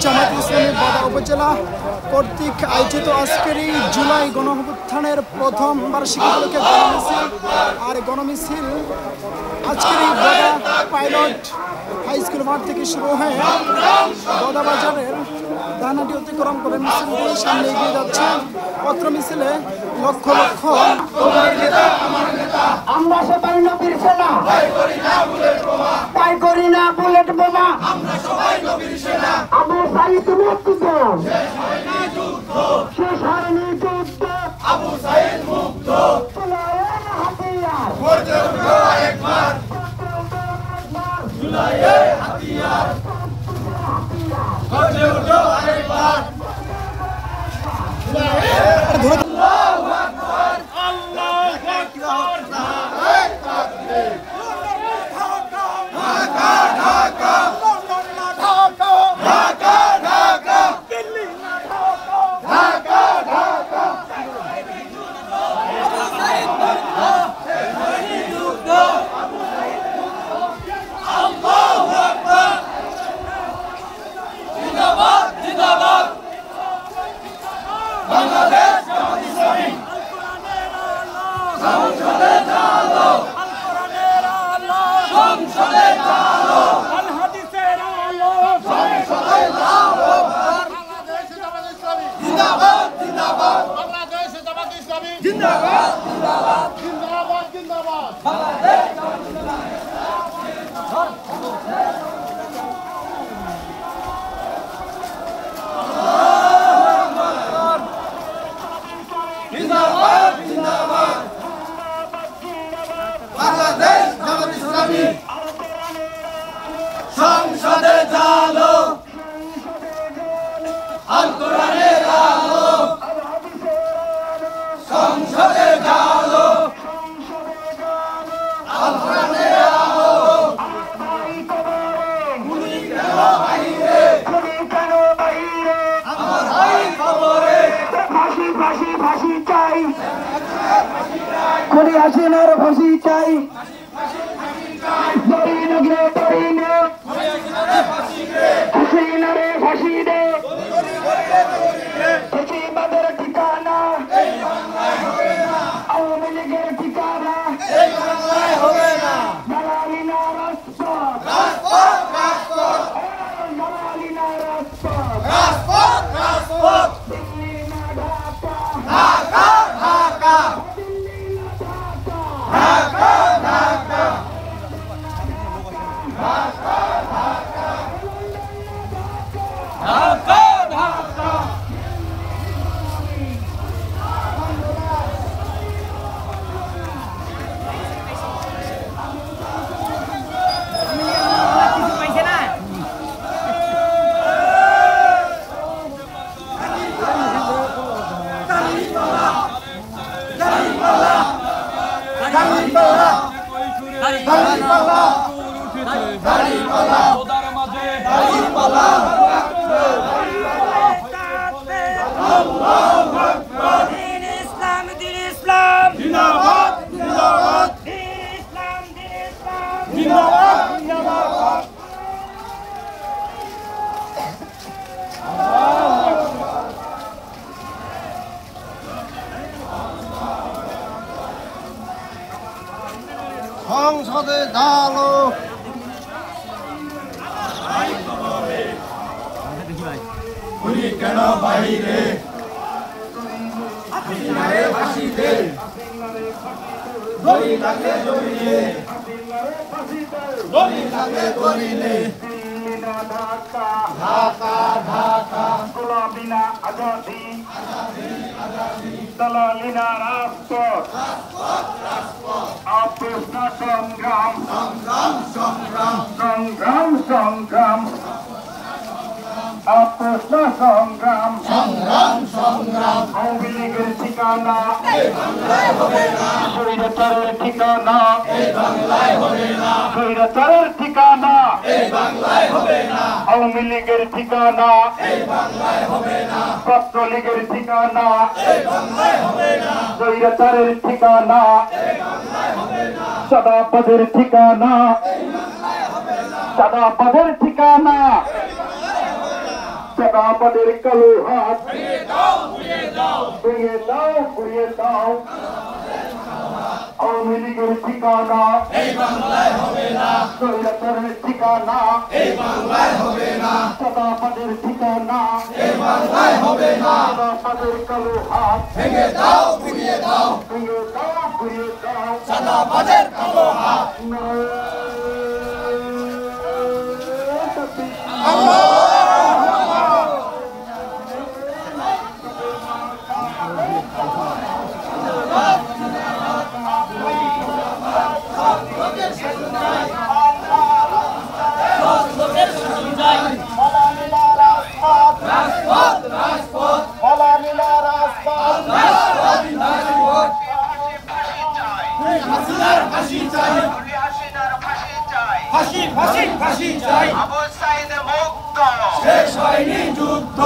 জামায়াতে ইসলামী বদা উপজেলা কর্তৃক আয়োজিত আজকের এই জুলাই গণঅভ্যুত্থানের প্রথম বার্ষিকী উপলক্ষে গণমিছিল। আর গণমিছিল আজকের এই বদা পাইলট হাই স্কুল মাঠ থেকে শুরু হয়ে বদা বাজারের ধানহাটি অতিক্রম করে মিছিলটি সামনে এগিয়ে যাচ্ছে। পত্র মিছিলে লক্ষ লক্ষ আমরা সবাই নবীর সেনা, তাই করি না বুলেট বোমা। আবু সাইদ মুক্ত, শেষ হয়নি যুদ্ধ। আবু সাইদ মুক্ত, জুলাইয়ের হাতিয়ার, গর্জে উঠো একবার। জুলাইয়ের হাতিয়ার, গর্জে উঠো একবার। সংসদে জালো, আল কোরআনের আলো। সংসদে জালো, আল কোরআনের আলো। গুলি কেন বাহিরে, গুলি কেন বাহিরে, আমার ভাই খবরে। ফাঁসি ফাঁসি ফাঁসি চাই, খুনি হাসিনার ফাঁসি চাই। হাসিনারে ফাঁসি দে, ফ্যাসিবাদের ঠিকানা আওয়ামী লীগের ঠিকানা হবে না। দালালি না রাজপথ, রাজপথ রাজপথ, দালালি না রাজপথ, রাজপথ রাজপথ। দিল্লি না ঢাকা, ঢাকা ঢাকা, দিল্লি না ঢাকা, ঢাকা ঢাকা, ঢাকা ঢাকা। সংসদে জালো, গুলি কেন বাহিরে, হাসিনারে ফাঁসি দে, দড়ি লাগে দড়িয়ে, দড়ি লাগে দড়িলে। ঢাকা ঢাকা ঢাকা, গোলামি না আজাদি, দালালি না রাজপথ, আপোষ না সংগ্রাম, সংগ্রাম সংগ্রাম, সংগ্রাম সংগ্রাম, আপোষ না সংগ্রাম, সংগ্রাম সংগ্রাম। আওয়ামী লীগের ঠিকানা এই বাংলায় হবে না, স্বৈরাচারের ঠিকানা এই বাংলায় হবে না, স্বৈরাচারের ঠিকানা এই বাংলায় হবে না, আওয়ামী লীগের ঠিকানা এই বাংলায় হবে না, ছাত্রলীগের ঠিকানা এই বাংলায় হবে না, স্বৈরাচারের ঠিকানা এই বাংলায় হবে না, চাঁদাবাজের ঠিকানা এই বাংলায় হবে না। চাঁদাবাজের ঠিকানা চাঁদাবাজের কালো হাত ভেঙে দাও ঘুরিয়ে দাও আওয়ামী লীগের ঠিকানা এই বাংলায় হবে না স্বৈরাচারের ঠিকানা এই বাংলায় হবে না চাঁদাবাজের ঠিকানা এই বাংলায় হবে না চাঁদাবাজের কালো হাত ভেঙে দাও ঘুরিয়ে দাও চাঁদাবাজের কালো হাত ফাঁসি চাই আবু সাইদ মুক্ত শেষ হয়নি যুদ্ধ